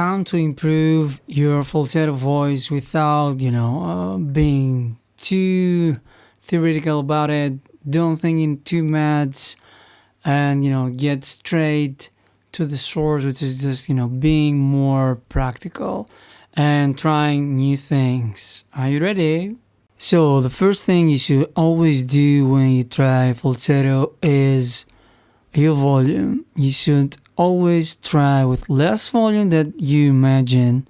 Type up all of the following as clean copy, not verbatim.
how to improve your falsetto voice without, being too theoretical about it. Don't think in too much, and get straight to the source, which is just being more practical and trying new things. Are you ready? So the first thing you should always do when you try falsetto is your volume. You should always try with less volume that you imagine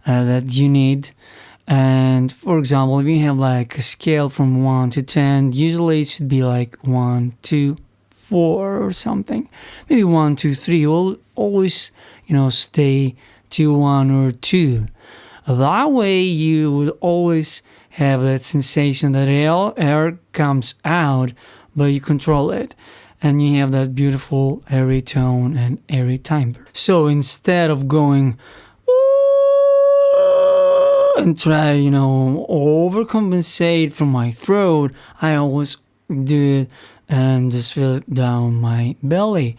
that you need. And for example, if you have like a scale from 1 to 10, usually it should be like 1, 2, 4 or something. Maybe 1, 2, 3. You'll always, stay to 1 or 2. That way you will always have that sensation that air comes out, but you control it. And you have that beautiful airy tone and airy timbre. So instead of going and try, overcompensate from my throat, I always do it and just feel it down my belly.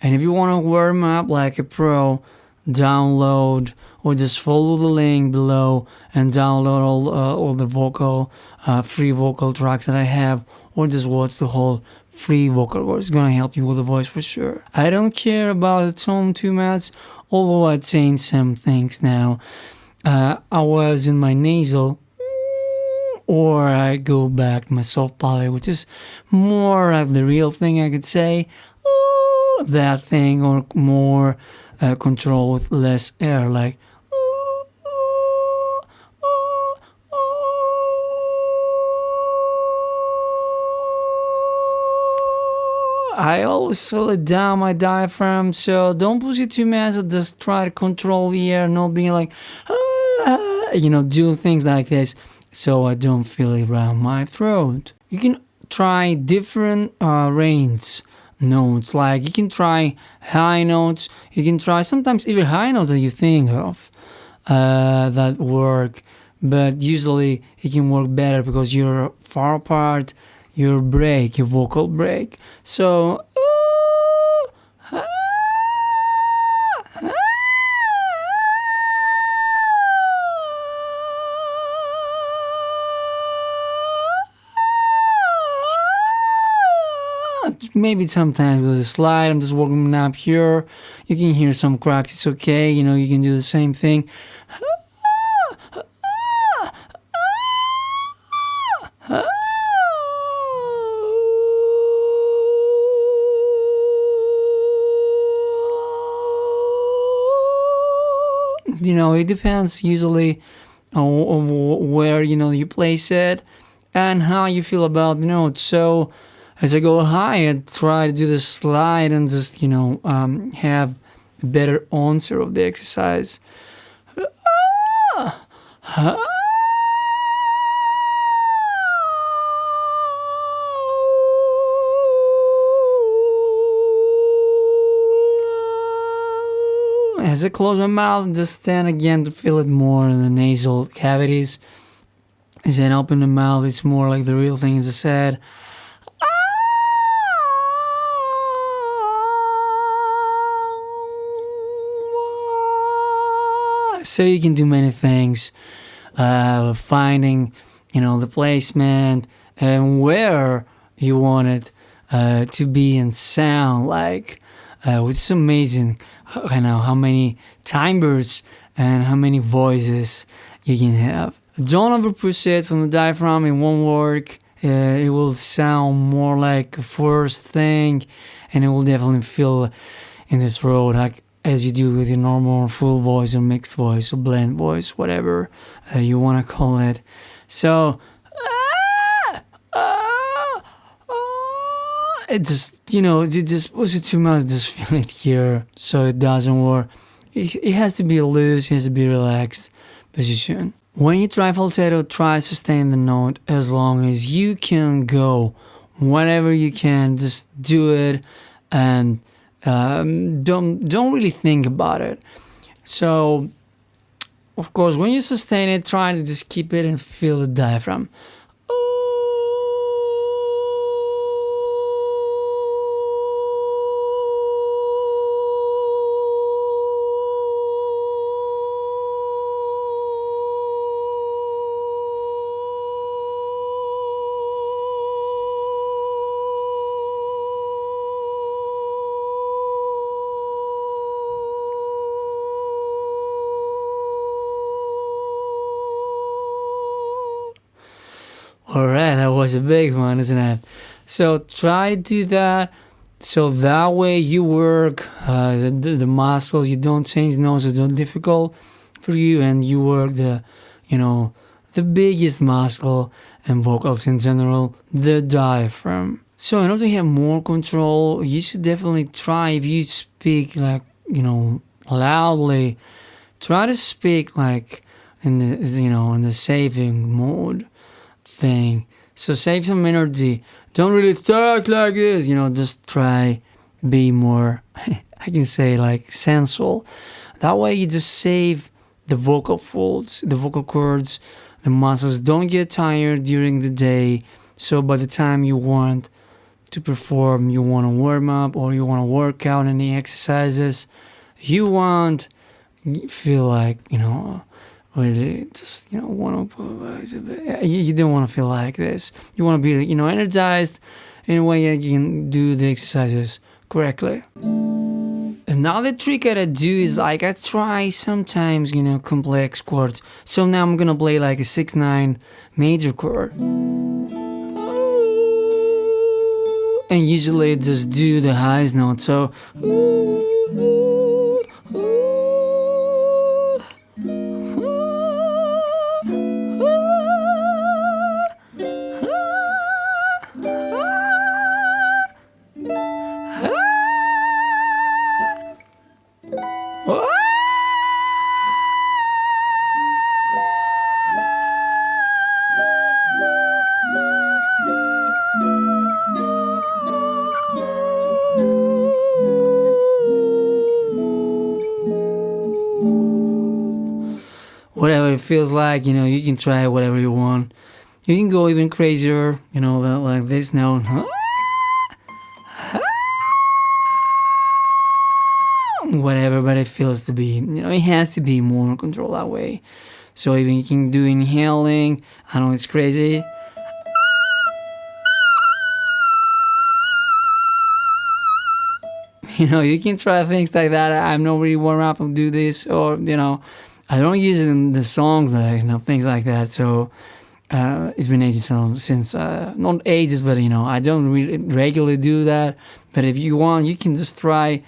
And if you want to warm up like a pro, download or just follow the link below and download all the free vocal tracks that I have, or just watch the whole free vocal course. It's gonna help you with the voice for sure. I don't care about the tone too much, although I'd change some things now. I was in my nasal, or I go back to my soft palate, which is more like the real thing, I could say. That thing, or more control with less air, like I always slow it down my diaphragm, so don't push it too much. Just try to control the air, not being like do things like this, so I don't feel it around my throat. You can try different range notes, like you can try high notes, you can try sometimes even high notes that you think of that work, but usually it can work better because you're far apart, your vocal break. So maybe sometimes with a slide, I'm just working up here. You can hear some cracks, it's okay. You can do the same thing. It depends usually on where, you place it and how you feel about the note. So as I go high, I try to do the slide and just, have a better answer of the exercise. As I close my mouth, just stand again to feel it more in the nasal cavities. As I open the mouth, it's more like the real thing, as I said. So you can do many things, finding, the placement and where you want it to be and sound like, which is amazing. How many timbres and how many voices you can have. Don't overpush it from the diaphragm, it won't work. It will sound more like a first thing, and it will definitely feel in this throat like as you do with your normal full voice or mixed voice or blend voice, whatever you want to call it. So it just, you just push it too much, just feel it here, so it doesn't work. It has to be loose, it has to be relaxed position. When you try falsetto, try to sustain the note as long as you can go. Whatever you can, just do it and Don't really think about it. So of course, when you sustain it, try to just keep it and feel the diaphragm. All right, that was a big one, isn't it? So try to do that. So that way you work the muscles. You don't change notes. It's not difficult for you, and you work you know, the biggest muscle and vocals in general, the diaphragm. So in order to have more control, you should definitely try if you speak like loudly. Try to speak like in the saving mode thing. So save some energy. Don't really talk like this. Just try be more. I can say like sensual. That way you just save the vocal folds, the vocal cords, the muscles don't get tired during the day. So by the time you want to perform, you want to warm up or you want to work out any exercises, you want feel like really just want to you don't want to feel like this. You want to be energized in a way that you can do the exercises correctly. Another trick that I do is like I try sometimes complex chords. So now I'm gonna play like a 6/9 major chord, and usually just do the highest note. So whatever it feels like, you can try whatever you want. You can go even crazier, like this note. Whatever, but it feels to be, it has to be more control that way. So even you can do inhaling. I know it's crazy. You can try things like that. I'm not really warm up to do this, or I don't use it in the songs, things like that. So it's been ages since not ages, but I don't really regularly do that. But if you want, you can just try.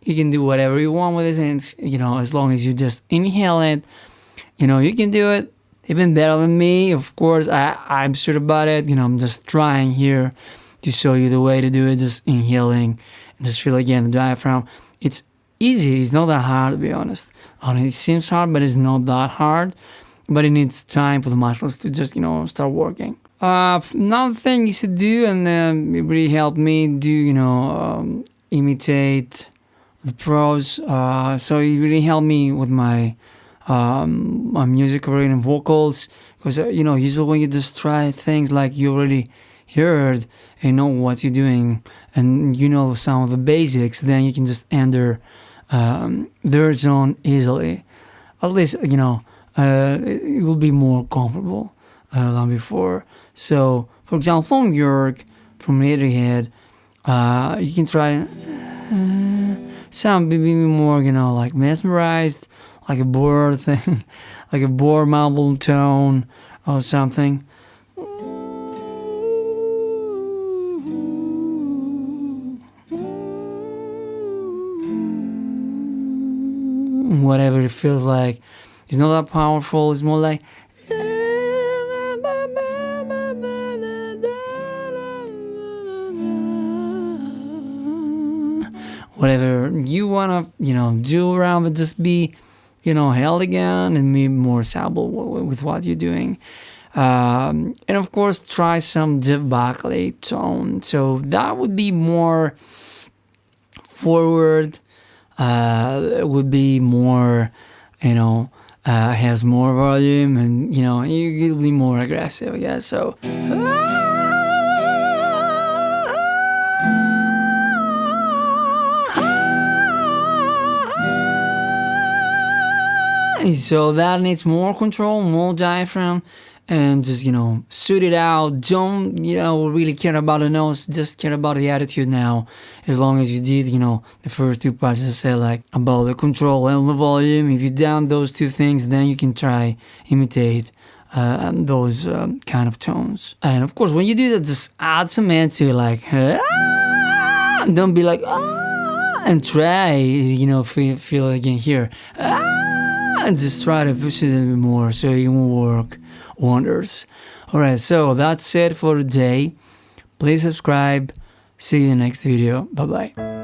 You can do whatever you want with it, and as long as you just inhale it, you can do it even better than me. Of course, I'm sure about it. I'm just trying here to show you the way to do it. Just inhaling, and just feel again the diaphragm. It's easy. It's not that hard, to be honest. It seems hard, but it's not that hard. But it needs time for the muscles to just start working. Another thing you should do, and it really helped me do imitate the pros. So it really helped me with my music career and vocals, because usually when you just try things like you already heard and know what you're doing, and some of the basics, then you can just enter their zone easily. At least it will be more comfortable than before. So for example, from York, from Radiohead, you can try sound maybe more like mesmerized, like a bored thing, like a bored mumble tone or something. Whatever it feels like. It's not that powerful, it's more like whatever you wanna, do around, but just be elegant and maybe more supple with what you're doing. And of course, try some deep backlight tone. So that would be more forward. It would be more, has more volume, and you could be more aggressive, I guess. So. So that needs more control, more diaphragm, and just suit it out. Don't really care about the notes, just care about the attitude now. As long as you did the first two parts, I said, like about the control and the volume. If you down those two things, then you can try imitate those kind of tones. And of course, when you do that, just add some end to it, like don't be like and try feel again here and just try to push it a little bit more so it will work wonders. Alright, so that's it for today. Please subscribe. See you in the next video. Bye bye.